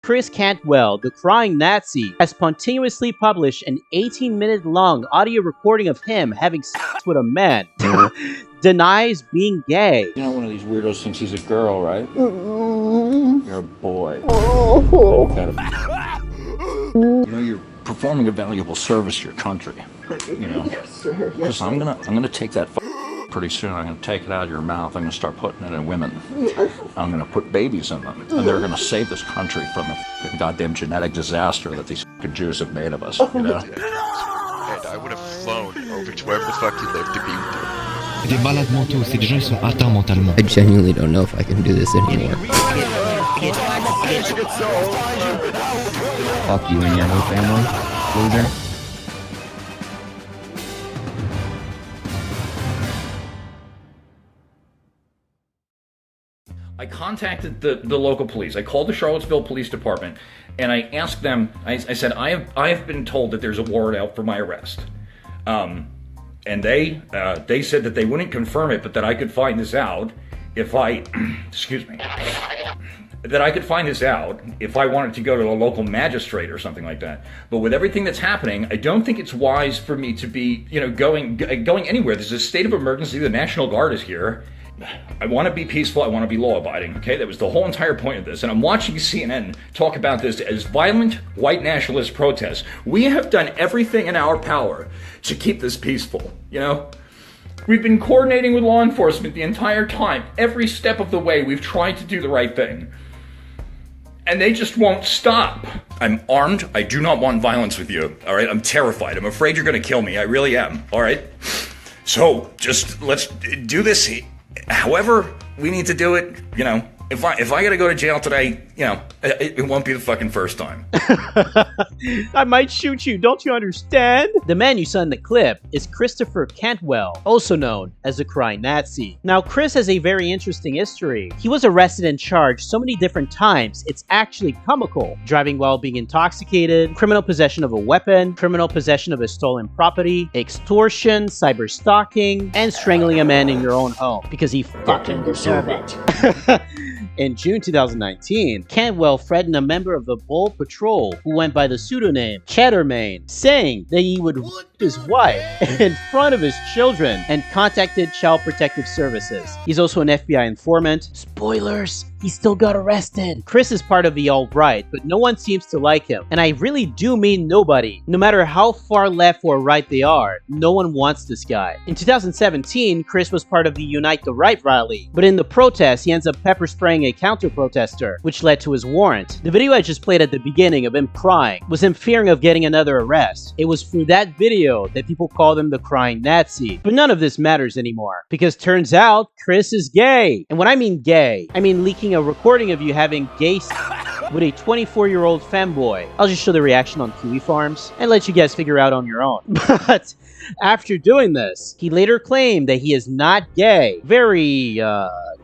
Chris Cantwell, the crying Nazi, has spontaneously published an 18-minute-long audio recording of him having sex with a man. Denies being gay. You know, one of these weirdos thinks he's a girl, right? You're a boy. You know, you're performing a valuable service to your country. You know, because I'm gonna take that pretty soon. I'm gonna take it out of your mouth. I'm gonna start putting it in women. I'm gonna put babies in them, and they're gonna save this country from the goddamn genetic disaster that these Jews have made of us. You know. And I would have flown over to wherever the fuck you live to be with you. Des malades mentaux, c'est des gens qui sont atteints mentalement. I genuinely don't know if I can do this anymore. Fuck you and your whole family, loser. I contacted the local police. I called the Charlottesville Police Department, and I asked them. I said, I have been told that there's a warrant out for my arrest. And they said that they wouldn't confirm it, but that I could find this out if I, excuse me, that I could find this out if I wanted to go to a local magistrate or something like that. But with everything that's happening, I don't think it's wise for me to be, going anywhere. There's a state of emergency. The National Guard is here. I want to be peaceful. I want to be law-abiding. Okay, that was the whole entire point of this. And I'm watching CNN talk about this as violent white nationalist protests. We have done everything in our power to keep this peaceful. We've been coordinating with law enforcement the entire time. Every step of the way, we've tried to do the right thing. And they just won't stop. I'm armed. I do not want violence with you. All right, I'm terrified. I'm afraid you're going to kill me. I really am. All right. So just let's do this. However we need to do it, if I gotta go to jail today, it won't be the fucking first time. I might shoot you, don't you understand? The man you saw in the clip is Christopher Cantwell, also known as the crying Nazi. Now, Chris has a very interesting history. He was arrested and charged so many different times, it's actually comical. Driving while being intoxicated, criminal possession of a weapon, criminal possession of a stolen property, extortion, cyber stalking, and strangling a man in your own home because he fucking deserved it. In June 2019, Cantwell threatened a member of the Bold Patrol who went by the pseudonym Cheddarmane, saying that he would whip his wife in front of his children and contacted Child Protective Services. He's also an FBI informant. Spoilers! He still got arrested. Chris is part of the alt-right, but no one seems to like him. And I really do mean nobody. No matter how far left or right they are, no one wants this guy. In 2017, Chris was part of the Unite the Right rally, but in the protest, he ends up pepper spraying a counter-protester, which led to his warrant. The video I just played at the beginning of him crying was him fearing of getting another arrest. It was through that video that people called him the crying Nazi. But none of this matters anymore, because turns out Chris is gay. And when I mean gay, I mean leaking a recording of you having gay with a 24-year-old femboy. I'll just show the reaction on Kiwi Farms and let you guys figure out on your own. But after doing this, he later claimed that he is not gay. Very,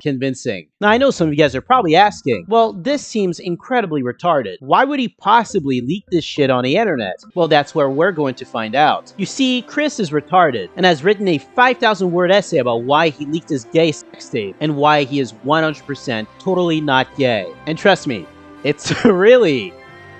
convincing. Now, I know some of you guys are probably asking, well, this seems incredibly retarded. Why would he possibly leak this shit on the internet? Well, that's where we're going to find out. You see, Chris is retarded and has written a 5,000-word essay about why he leaked his gay sex tape and why he is 100% totally not gay. And trust me, it's really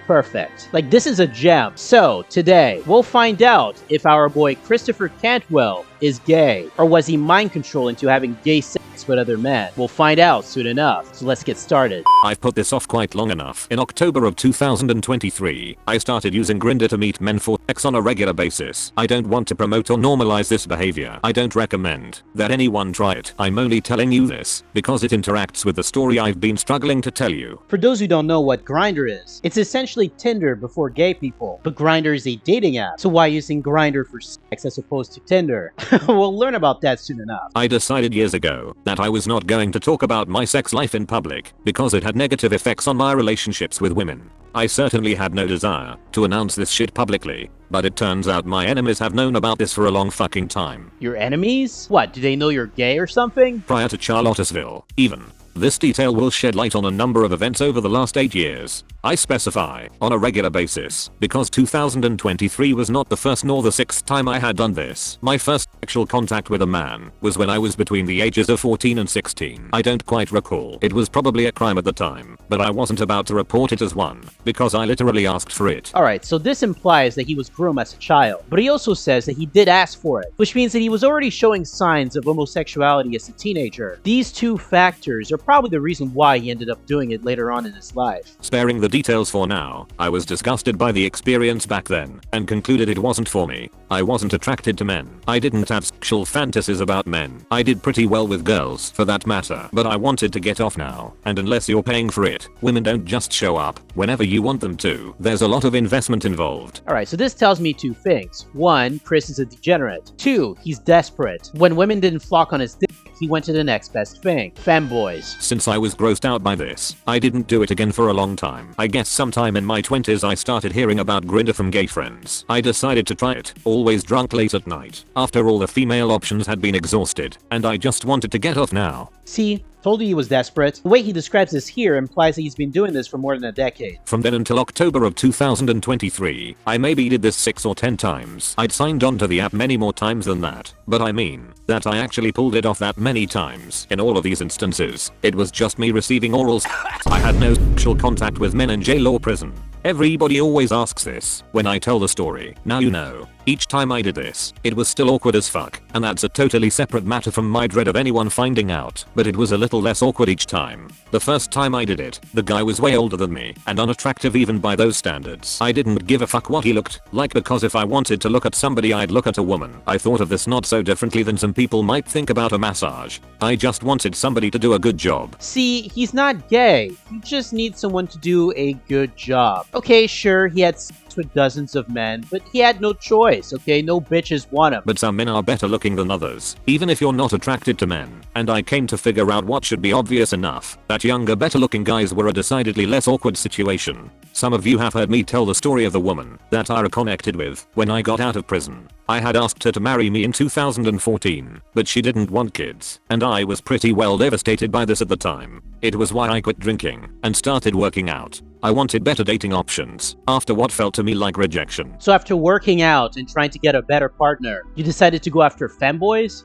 perfect. Like, this is a gem. So, today, we'll find out if our boy Christopher Cantwell is gay, or was he mind controlled into having gay sex with other men? We'll find out soon enough, so let's get started. I've put this off quite long enough. In October of 2023, I started using Grindr to meet men for sex on a regular basis. I don't want to promote or normalize this behavior. I don't recommend that anyone try it. I'm only telling you this because it interacts with the story I've been struggling to tell you. For those who don't know what Grindr is, it's essentially Tinder before gay people, but Grindr is a dating app, so why using Grindr for sex as opposed to Tinder? We'll learn about that soon enough. I decided years ago that I was not going to talk about my sex life in public because it had negative effects on my relationships with women. I certainly had no desire to announce this shit publicly, but it turns out my enemies have known about this for a long fucking time. Your enemies? What, do they know you're gay or something? Prior to Charlottesville, even. This detail will shed light on a number of events over the last 8 years. I specify, on a regular basis, because 2023 was not the first nor the sixth time I had done this. My first sexual contact with a man was when I was between the ages of 14 and 16. I don't quite recall. It was probably a crime at the time, but I wasn't about to report it as one, because I literally asked for it. Alright, so this implies that he was groomed as a child, but he also says that he did ask for it, which means that he was already showing signs of homosexuality as a teenager. These two factors are probably the reason why he ended up doing it later on in his life. Sparing the details for now, I was disgusted by the experience back then, and concluded it wasn't for me. I wasn't attracted to men. I didn't have sexual fantasies about men. I did pretty well with girls, for that matter, but I wanted to get off now, and unless you're paying for it, women don't just show up whenever you want them to. There's a lot of investment involved. Alright, so this tells me two things. One, Chris is a degenerate. Two, he's desperate. When women didn't flock on his dick, he went to the next best thing. Femboys. Since I was grossed out by this, I didn't do it again for a long time. I guess sometime in my 20s I started hearing about Grindr from gay friends. I decided to try it, always drunk late at night, after all the female options had been exhausted, and I just wanted to get off now. See? Told you he was desperate. The way he describes this here implies that he's been doing this for more than a decade. From then until October of 2023, I maybe did this 6 or 10 times. I'd signed on to the app many more times than that, but I mean that I actually pulled it off that many times. In all of these instances, it was just me receiving oral sex. I had no sexual contact with men in jail or prison. Everybody always asks this when I tell the story. Now you know. Each time I did this, it was still awkward as fuck, and that's a totally separate matter from my dread of anyone finding out, but it was a little less awkward each time. The first time I did it, the guy was way older than me, and unattractive even by those standards. I didn't give a fuck what he looked like, because if I wanted to look at somebody I'd look at a woman. I thought of this not so differently than some people might think about a massage. I just wanted somebody to do a good job. See, he's not gay. He just needs someone to do a good job. Okay, sure, he had sex with dozens of men, but he had no choice, okay? No bitches want him. But some men are better looking than others, even if you're not attracted to men. And I came to figure out what should be obvious enough, that younger, better looking guys were a decidedly less awkward situation. Some of you have heard me tell the story of the woman that I reconnected with when I got out of prison. I had asked her to marry me in 2014, but she didn't want kids, and I was pretty well devastated by this at the time. It was why I quit drinking and started working out. I wanted better dating options after what felt to me like rejection. So after working out and trying to get a better partner, you decided to go after femboys?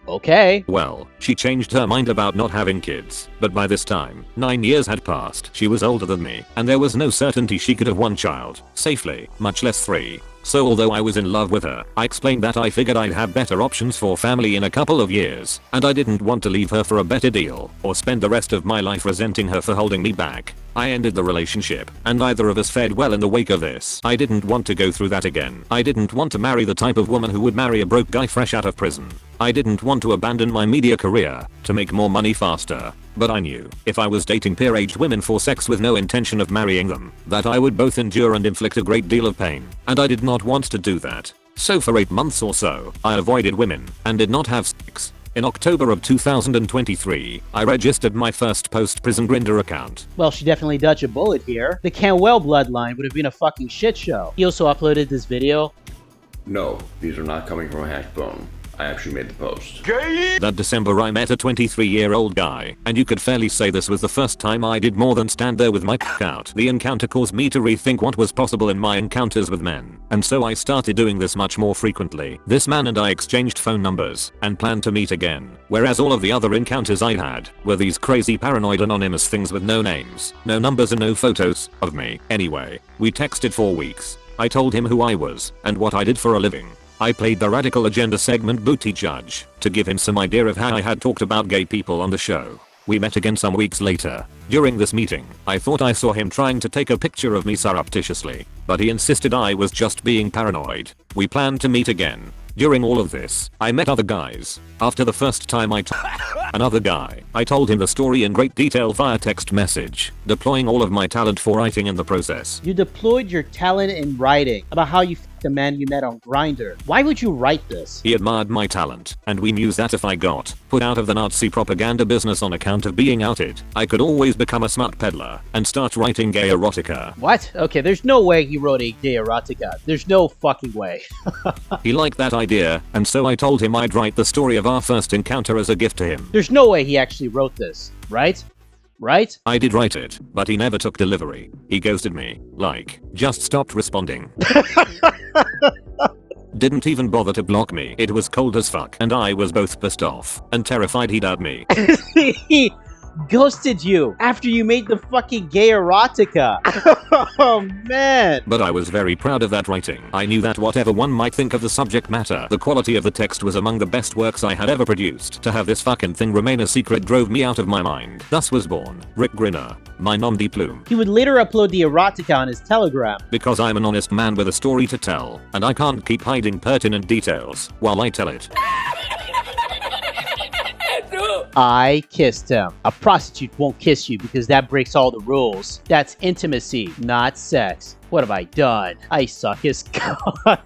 Okay. Well, she changed her mind about not having kids, but by this time, 9 years had passed. She was older than me, and there was no certainty she could have one child safely, much less 3. So although I was in love with her, I explained that I figured I'd have better options for family in a couple of years, and I didn't want to leave her for a better deal, or spend the rest of my life resenting her for holding me back. I ended the relationship, and neither of us fared well in the wake of this. I didn't want to go through that again. I didn't want to marry the type of woman who would marry a broke guy fresh out of prison. I didn't want to abandon my media career to make more money faster. But I knew, if I was dating peer-aged women for sex with no intention of marrying them, that I would both endure and inflict a great deal of pain, and I did not want to do that. So for 8 months or so, I avoided women, and did not have sex. In October of 2023, I registered my first post-prison Grindr account. Well, she definitely dodged a bullet here. The Cantwell bloodline would have been a fucking shit show. He also uploaded this video. No, these are not coming from a hash bone. I actually made the post. That December I met a 23-year-old guy, and you could fairly say this was the first time I did more than stand there with my cock out. The encounter caused me to rethink what was possible in my encounters with men, and so I started doing this much more frequently. This man and I exchanged phone numbers, and planned to meet again, whereas all of the other encounters I'd had were these crazy paranoid anonymous things with no names, no numbers and no photos of me. Anyway, we texted for weeks. I told him who I was, and what I did for a living. I played the radical agenda segment booty judge to give him some idea of how I had talked about gay people on the show. We met again some weeks later. During this meeting, I thought I saw him trying to take a picture of me surreptitiously, but he insisted I was just being paranoid. We planned to meet again. During all of this, I met other guys. After the first time I another guy, I told him the story in great detail via text message, deploying all of my talent for writing in the process. You deployed your talent in writing about how you the man you met on Grindr. Why would you write this? He admired my talent, and we knew that if I got put out of the Nazi propaganda business on account of being outed, I could always become a smut peddler and start writing gay erotica. What? Okay, there's no way he wrote a gay erotica. There's no fucking way. He liked that idea, and so I told him I'd write the story of our first encounter as a gift to him. There's no way he actually wrote this, right? Right? I did write it, but he never took delivery. He ghosted me. Like, just stopped responding. Didn't even bother to block me. It was cold as fuck, and I was both pissed off and terrified he'd out me. He ghosted you after you made the fucking gay erotica. Oh man. But I was very proud of that writing. I knew that whatever one might think of the subject matter, the quality of the text was among the best works I had ever produced. To have this fucking thing remain a secret drove me out of my mind. Thus was born Rick Grindr, my nom de plume. He would later upload the erotica on his Telegram. Because I'm an honest man with a story to tell, and I can't keep hiding pertinent details while I tell it. I kissed him. A prostitute won't kiss you because that breaks all the rules. That's intimacy, not sex. What have I done? I suck his cock.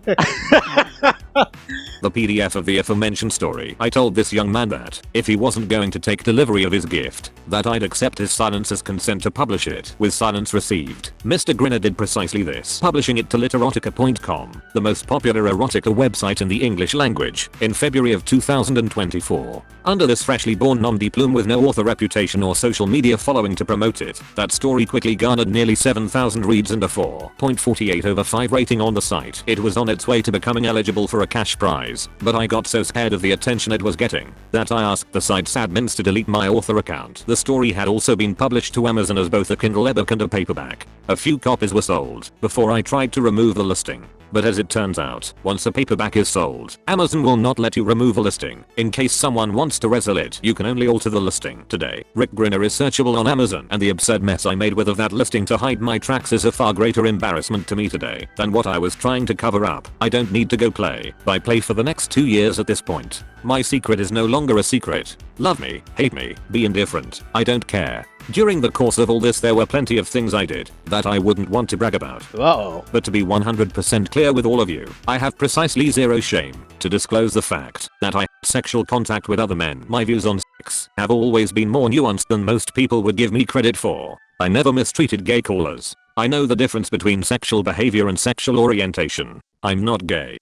The PDF of the aforementioned story. I told this young man that, if he wasn't going to take delivery of his gift, that I'd accept his silence as consent to publish it, with silence received. Mr. Grindr did precisely this, publishing it to literotica.com, the most popular erotica website in the English language, in February of 2024. Under this freshly born nom de plume with no author reputation or social media following to promote it, that story quickly garnered nearly 7,000 reads and a 4.48/5 rating on the site. It was on its way to becoming eligible for a cash prize, but I got so scared of the attention it was getting that I asked the site's admins to delete my author account. The story had also been published to Amazon as both a Kindle ebook and a paperback. A few copies were sold before I tried to remove the listing. But as it turns out, once a paperback is sold, Amazon will not let you remove a listing. In case someone wants to resell it, you can only alter the listing. Today, Rick Grindr is searchable on Amazon, and the absurd mess I made with of that listing to hide my tracks is a far greater embarrassment to me today than what I was trying to cover up. I don't need to go play by play for the next 2 years at this point. My secret is no longer a secret. Love me, hate me, be indifferent. I don't care. During the course of all this there were plenty of things I did that I wouldn't want to brag about. Uh-oh. But to be 100% clear with all of you, I have precisely zero shame to disclose the fact that I had sexual contact with other men. My views on sex have always been more nuanced than most people would give me credit for. I never mistreated gay callers. I know the difference between sexual behavior and sexual orientation. I'm not gay.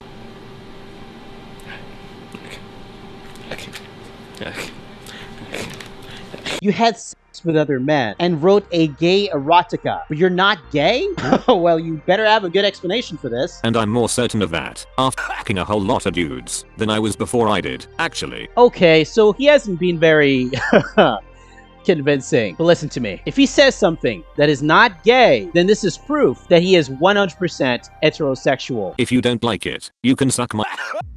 You had sex with other men and wrote a gay erotica, but you're not gay? Well, you better have a good explanation for this. And I'm more certain of that after fucking a whole lot of dudes than I was before I did, actually. Okay, so he hasn't been very convincing. But listen to me. If he says something that is not gay, then this is proof that he is 100% heterosexual. If you don't like it, you can suck my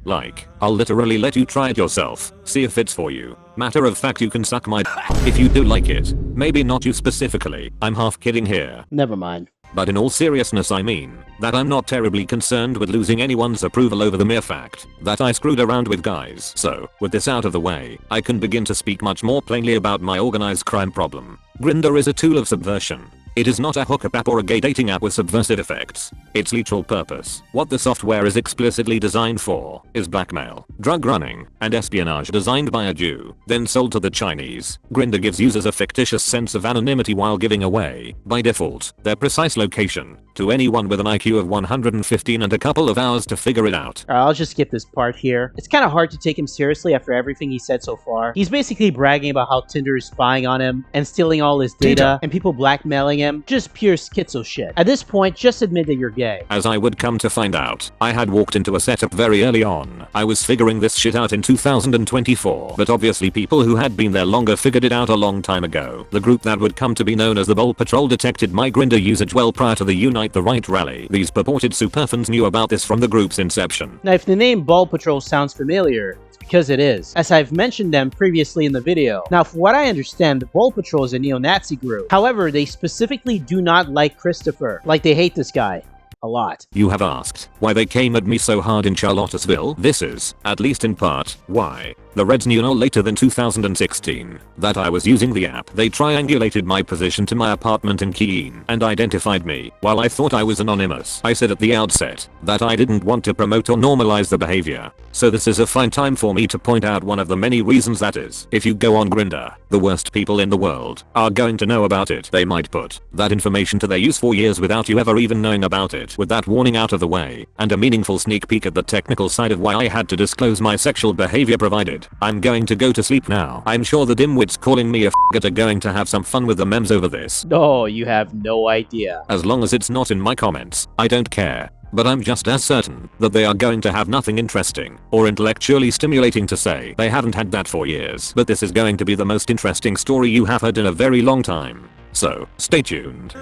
like, I'll literally let you try it yourself. See if it's for you. Matter of fact, you can suck my if you do like it. Maybe not you specifically. I'm half kidding here. Never mind. But in all seriousness, I mean that I'm not terribly concerned with losing anyone's approval over the mere fact that I screwed around with guys. So, with this out of the way, I can begin to speak much more plainly about my organized crime problem. Grindr is a tool of subversion. It is not a hookup app or a gay dating app with subversive effects. Its literal purpose, what the software is explicitly designed for, is blackmail, drug running, and espionage designed by a Jew, then sold to the Chinese. Grindr gives users a fictitious sense of anonymity while giving away, by default, their precise location to anyone with an IQ of 115 and a couple of hours to figure it out. I'll just skip this part here. It's kind of hard to take him seriously after everything he said so far. He's basically bragging about how Tinder is spying on him and stealing all his data and people blackmailing him. Just pure schizo shit. At this point, just admit that you're gay. As I would come to find out, I had walked into a setup very early on. I was figuring this shit out in 2024, but obviously people who had been there longer figured it out a long time ago. The group that would come to be known as the Bowl Patrol detected my Grindr usage well prior to the Unite the Right rally. These purported superfans knew about this from the group's inception. Now, if the name Ball Patrol sounds familiar, because it is, as I've mentioned them previously in the video. Now, from what I understand, the Ball Patrol is a neo-Nazi group. However, they specifically do not like Christopher. Like, they hate this guy. A lot. You have asked why they came at me so hard in Charlottesville. This is, at least in part, why. The Reds knew no later than 2016 that I was using the app. They triangulated my position to my apartment in Keene and identified me. While I thought I was anonymous, I said at the outset that I didn't want to promote or normalize the behavior. So this is a fine time for me to point out one of the many reasons that is. If you go on Grindr, the worst people in the world are going to know about it. They might put that information to their use for years without you ever even knowing about it. With that warning out of the way, and a meaningful sneak peek at the technical side of why I had to disclose my sexual behavior provided, I'm going to go to sleep now. I'm sure the dimwits calling me a f***er are going to have some fun with the memes over this. No, you have no idea. As long as it's not in my comments, I don't care. But I'm just as certain that they are going to have nothing interesting or intellectually stimulating to say. They haven't had that for years. But this is going to be the most interesting story you have heard in a very long time. So, stay tuned.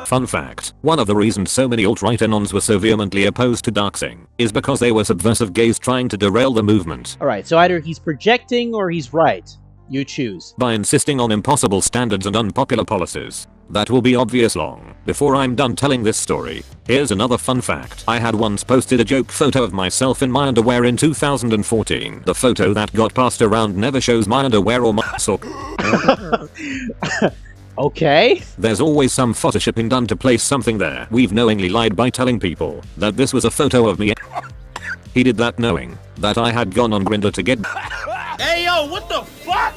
Fun fact, one of the reasons so many alt-right anons were so vehemently opposed to doxing is because they were subversive gays trying to derail the movement. Alright, so either he's projecting or he's right. You choose. By insisting on impossible standards and unpopular policies. That will be obvious long before I'm done telling this story. Here's another fun fact. I had once posted a joke photo of myself in my underwear in 2014. The photo that got passed around never shows my underwear or my sock. Okay. There's always some photoshopping done to place something there. We've knowingly lied by telling people that this was a photo of me. He did that knowing that I had gone on Grindr to get. Hey yo, what the fuck?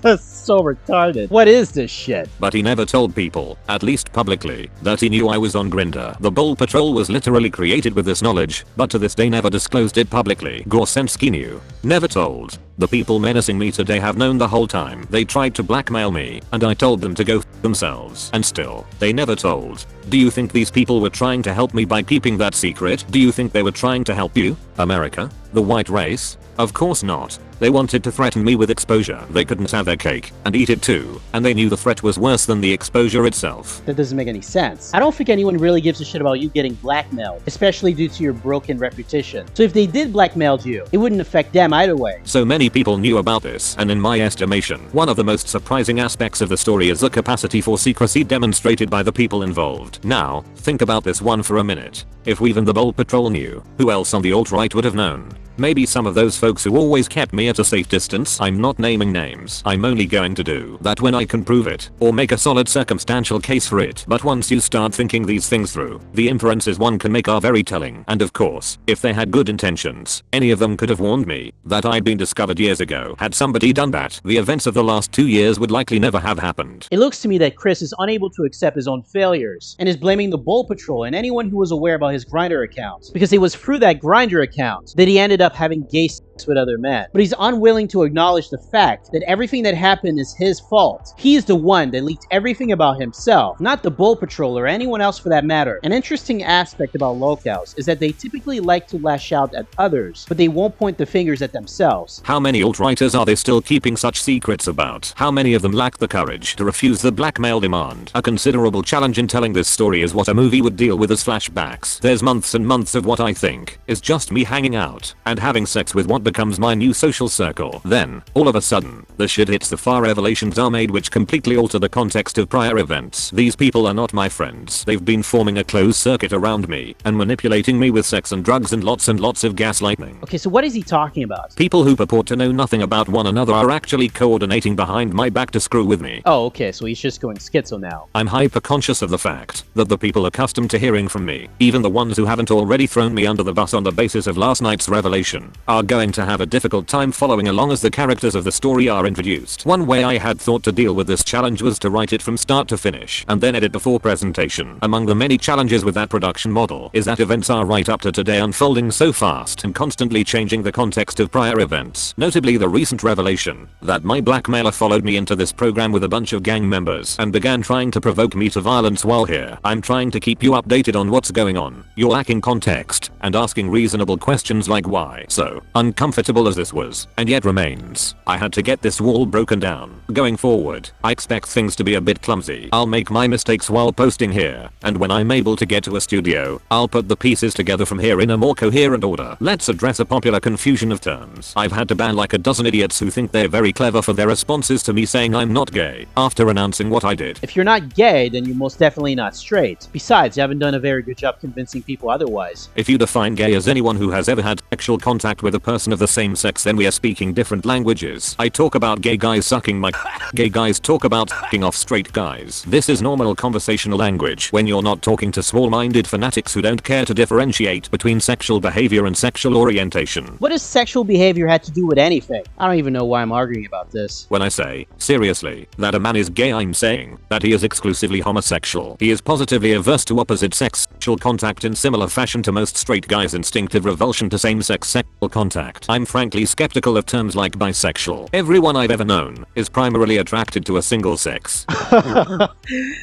That's so retarded. What is this shit? But he never told people, at least publicly, that he knew I was on Grindr. The Bull Patrol was literally created with this knowledge, but to this day never disclosed it publicly. Gorsensky knew. Never told. The people menacing me today have known the whole time. They tried to blackmail me, and I told them to go f themselves. And still, they never told. Do you think these people were trying to help me by keeping that secret? Do you think they were trying to help you? America? The white race? Of course not. They wanted to threaten me with exposure. They couldn't have their cake and eat it too, and they knew the threat was worse than the exposure itself. That doesn't make any sense. I don't think anyone really gives a shit about you getting blackmailed, especially due to your broken reputation. So if they did blackmail you, it wouldn't affect them either way. So many people knew about this, and in my estimation, one of the most surprising aspects of the story is the capacity for secrecy demonstrated by the people involved. Now, think about this one for a minute. If we and the Bull Patrol knew, who else on the alt-right would have known? Maybe some of those folks who always kept me at a safe distance. I'm not naming names. I'm only going to do that when I can prove it, or make a solid circumstantial case for it. But once you start thinking these things through, the inferences one can make are very telling. And of course, if they had good intentions, any of them could have warned me that I'd been discovered years ago. Had somebody done that, the events of the last 2 years would likely never have happened. It looks to me that Chris is unable to accept his own failures, and is blaming the Bull Patrol and anyone who was aware about his Grindr account, because it was through that Grindr account that he ended up having gay sex with other men. But he's unwilling to acknowledge the fact that everything that happened is his fault. He's the one that leaked everything about himself, not the Bull Patrol or anyone else for that matter. An interesting aspect about Lolcows is that they typically like to lash out at others, but they won't point the fingers at themselves. How many alt-righters are they still keeping such secrets about? How many of them lack the courage to refuse the blackmail demand? A considerable challenge in telling this story is what a movie would deal with as flashbacks. There's months and months of what I think is just me hanging out and having sex with what becomes my new social circle. Then, all of a sudden, the shit hits the fan. Revelations are made which completely alter the context of prior events. These people are not my friends. They've been forming a closed circuit around me and manipulating me with sex and drugs and lots of gaslighting. Okay, so what is he talking about? People who purport to know nothing about one another are actually coordinating behind my back to screw with me. Oh, okay, so he's just going schizo now. I'm hyper conscious of the fact that the people accustomed to hearing from me, even the ones who haven't already thrown me under the bus on the basis of last night's revelation, are going to have a difficult time following along as the characters of the story are introduced. One way I had thought to deal with this challenge was to write it from start to finish and then edit before presentation. Among the many challenges with that production model is that events are right up to today unfolding so fast and constantly changing the context of prior events. Notably the recent revelation that my blackmailer followed me into this program with a bunch of gang members and began trying to provoke me to violence while here. I'm trying to keep you updated on what's going on. You're lacking context and asking reasonable questions like why. So, uncomfortable as this was, and yet remains, I had to get this wall broken down. Going forward, I expect things to be a bit clumsy. I'll make my mistakes while posting here, and when I'm able to get to a studio, I'll put the pieces together from here in a more coherent order. Let's address a popular confusion of terms. I've had to ban like a dozen idiots who think they're very clever for their responses to me saying I'm not gay, after announcing what I did. If you're not gay, then you're most definitely not straight. Besides, you haven't done a very good job convincing people otherwise. If you define gay as anyone who has ever had sexual contact with a person person of the same sex, then we are speaking different languages. I talk about gay guys sucking my gay guys talk about f***ing off straight guys. This is normal conversational language when you're not talking to small-minded fanatics who don't care to differentiate between sexual behavior and sexual orientation. What does sexual behavior have to do with anything? I don't even know why I'm arguing about this. When I say, seriously, that a man is gay, I'm saying that he is exclusively homosexual. He is positively averse to opposite sex sexual contact in similar fashion to most straight guys' instinctive revulsion to same-sex sexual contact. I'm frankly skeptical of terms like bisexual. Everyone I've ever known is primarily attracted to a single sex.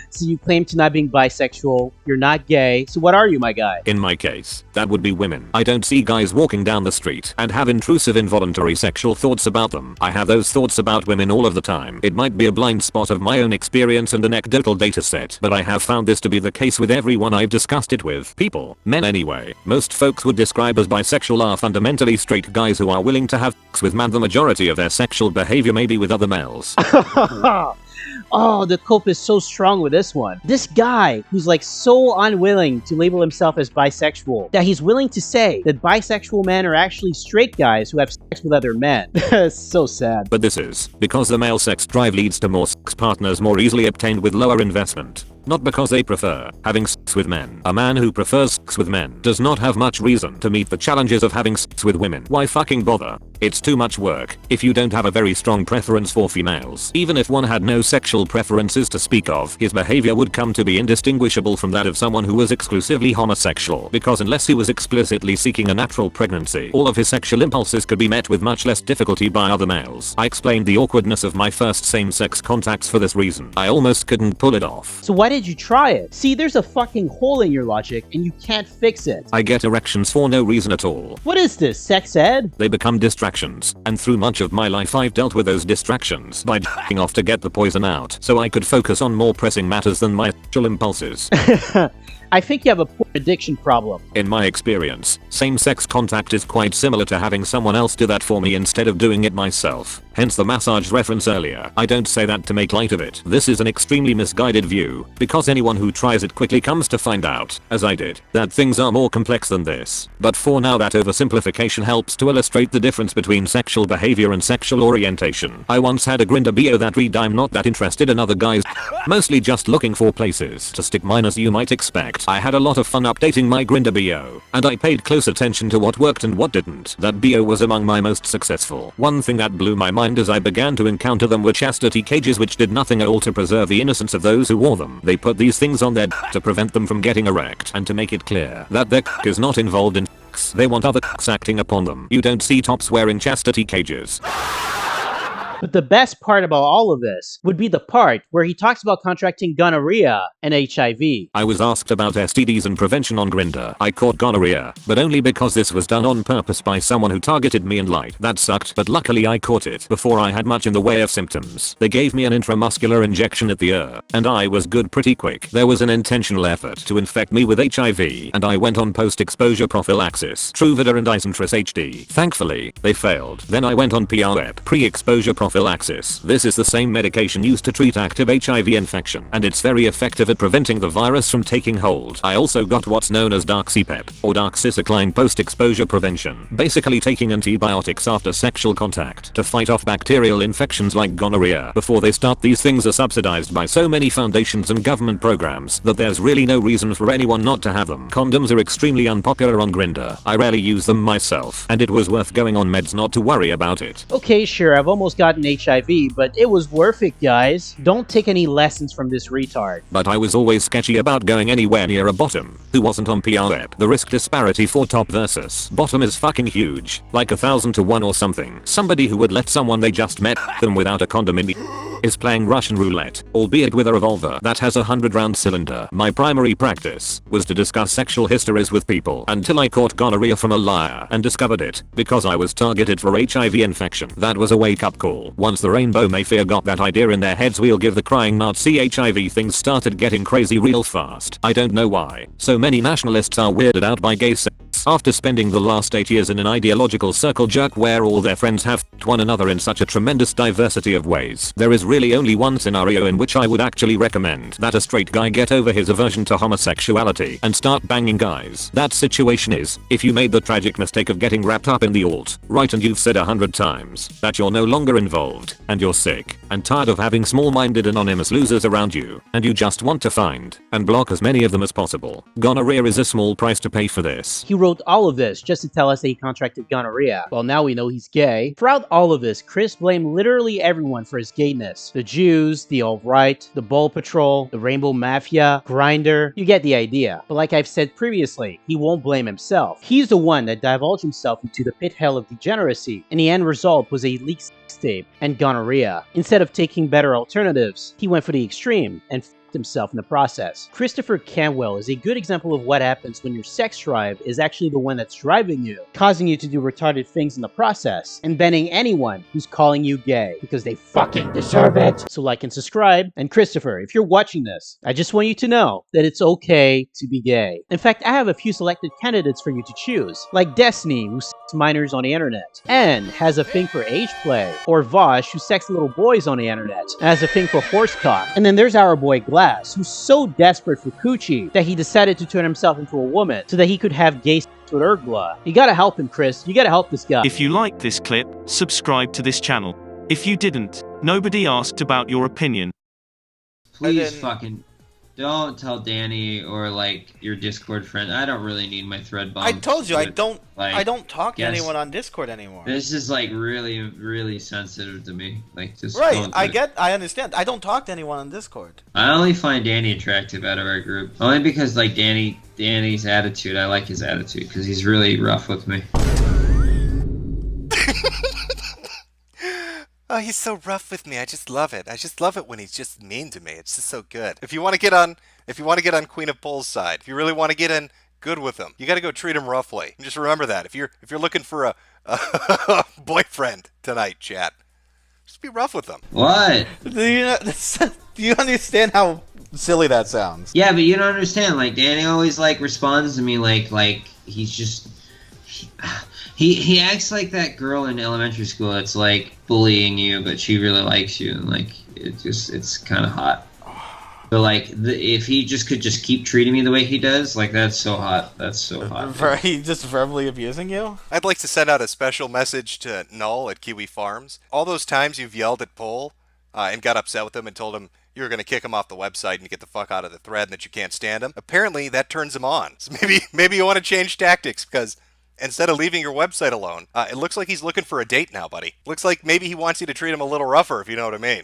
So you claim to not being bisexual, you're not gay, so what are you, my guy? In my case, that would be women. I don't see guys walking down the street and have intrusive involuntary sexual thoughts about them. I have those thoughts about women all of the time. It might be a blind spot of my own experience and anecdotal data set, but I have found this to be the case with everyone I've discussed it with. People, men anyway, most folks would describe as bisexual are fundamentally straight guys who are willing to have sex with men. The majority of their sexual behavior may be with other males. Oh, the cope is so strong with this one. This guy who's like so unwilling to label himself as bisexual that he's willing to say that bisexual men are actually straight guys who have sex with other men. It's so sad. But this is because the male sex drive leads to more sex partners more easily obtained with lower investment. Not because they prefer having sex with men. A man who prefers sex with men does not have much reason to meet the challenges of having sex with women. Why fucking bother? It's too much work if you don't have a very strong preference for females. Even if one had no sexual preferences to speak of, his behavior would come to be indistinguishable from that of someone who was exclusively homosexual, because unless he was explicitly seeking a natural pregnancy, all of his sexual impulses could be met with much less difficulty by other males. I explained the awkwardness of my first same-sex contacts for this reason. I almost couldn't pull it off. So why did you try it? See, there's a fucking hole in your logic and you can't fix it. I get erections for no reason at all. What is this, sex ed? They become distractions, and through much of my life I've dealt with those distractions by ***ing off to get the poison out, so I could focus on more pressing matters than my sexual impulses. I think you have a porn addiction problem. In my experience, same-sex contact is quite similar to having someone else do that for me instead of doing it myself. Hence the massage reference earlier. I don't say that to make light of it. This is an extremely misguided view, because anyone who tries it quickly comes to find out, as I did, that things are more complex than this. But for now that oversimplification helps to illustrate the difference between sexual behavior and sexual orientation. I once had a Grindr bio that read, "I'm not that interested in other guys, mostly just looking for places to stick mine," as you might expect. I had a lot of fun updating my Grindr bio, and I paid close attention to what worked and what didn't. That bio was among my most successful. One thing that blew my mind as I began to encounter them were chastity cages, which did nothing at all to preserve the innocence of those who wore them. They put these things on their to prevent them from getting erect, and to make it clear that their is not involved in sex. They want other acting upon them. You don't see tops wearing chastity cages. But the best part about all of this would be the part where he talks about contracting gonorrhea and HIV. I was asked about STDs and prevention on Grindr. I caught gonorrhea, but only because this was done on purpose by someone who targeted me and lied. That sucked, but luckily I caught it before I had much in the way of symptoms. They gave me an intramuscular injection at the ear, and I was good pretty quick. There was an intentional effort to infect me with HIV, and I went on post-exposure prophylaxis, Truvada and Isintris HD. Thankfully, they failed. Then I went on PrEP, pre-exposure prophylaxis. This is the same medication used to treat active HIV infection, and it's very effective at preventing the virus from taking hold. I also got what's known as doxypep, or doxycycline post-exposure prevention, basically taking antibiotics after sexual contact to fight off bacterial infections like gonorrhea. Before they start, these things are subsidized by so many foundations and government programs that there's really no reason for anyone not to have them. Condoms are extremely unpopular on Grindr. I rarely use them myself, and it was worth going on meds not to worry about it. Okay, sure, I've almost gotten HIV, but it was worth it, guys. Don't take any lessons from this retard. But I was always sketchy about going anywhere near a bottom who wasn't on PrEP. The risk disparity for top versus bottom is fucking huge, like 1,000 to 1 or something. Somebody who would let someone they just met them without a condom in the is playing Russian roulette, albeit with a revolver that has a 100-round cylinder. My primary practice was to discuss sexual histories with people until I caught gonorrhea from a liar and discovered it because I was targeted for HIV infection. That was a wake-up call. Once the Rainbow Mayfair got that idea in their heads, we'll give the crying Nazi HIV, things started getting crazy real fast. I don't know why so many nationalists are weirded out by gay sex. After spending the last 8 years in an ideological circle jerk where all their friends have f***ed one another in such a tremendous diversity of ways, there is really only one scenario in which I would actually recommend that a straight guy get over his aversion to homosexuality and start banging guys. That situation is, if you made the tragic mistake of getting wrapped up in the alt-right and you've said 100 times that you're no longer involved, and you're sick and tired of having small-minded anonymous losers around you, and you just want to find and block as many of them as possible. Gonorrhea is a small price to pay for this. He wrote all of this just to tell us that he contracted gonorrhea. Well, now we know he's gay. Throughout all of this, Chris blamed literally everyone for his gayness. The Jews, the alt-right, the Bull Patrol, the Rainbow Mafia, Grindr. You get the idea. But like I've said previously, he won't blame himself. He's the one that divulged himself into the pit hell of degeneracy, and the end result was a leaked sex tape and gonorrhea. Instead of taking better alternatives, he went for the extreme and himself in the process. Christopher Cantwell is a good example of what happens when your sex drive is actually the one that's driving you, causing you to do retarded things in the process, and banning anyone who's calling you gay, because they fucking deserve it. So like and subscribe, and Christopher, if you're watching this, I just want you to know that it's okay to be gay. In fact, I have a few selected candidates for you to choose, like Destiny, who sex minors on the internet, and has a thing for age play, or Vosh, who sex little boys on the internet, and has a thing for horsecock. And then there's our boy Glass, who's so desperate for coochie that he decided to turn himself into a woman so that he could have gay sex with Urgla. You gotta help him, Chris. You gotta help this guy. If you liked this clip, subscribe to this channel. If you didn't, nobody asked about your opinion. Please fucking don't tell Danny or like your Discord friend. I don't really need my thread bomb. I told you I don't talk to yes. anyone on Discord anymore. This is like really sensitive to me. Like just right. I understand. I don't talk to anyone on Discord. I only find Danny attractive out of our group. Only because like Danny's attitude. I like his attitude because he's really rough with me. Oh, he's so rough with me. I just love it. I just love it when he's just mean to me. It's just so good. If you want to get on Queen of Pole's side, if you really want to get in good with him, you got to go treat him roughly. And just remember that. If you're looking for a boyfriend tonight, chat, just be rough with him. What? Do you understand how silly that sounds? Yeah, but you don't understand. Like Danny always like responds to me like he's just. He acts like that girl in elementary school that's like bullying you, but she really likes you, and like it's kind of hot. But like if he could just keep treating me the way he does, like that's so hot. That's so hot. He's just verbally abusing you? I'd like to send out a special message to Null at Kiwi Farms. All those times you've yelled at Pole and got upset with him and told him you were going to kick him off the website and get the fuck out of the thread and that you can't stand him. Apparently that turns him on. So maybe you want to change tactics because instead of leaving your website alone, it looks like he's looking for a date now, buddy. Looks like maybe he wants you to treat him a little rougher, if you know what I mean.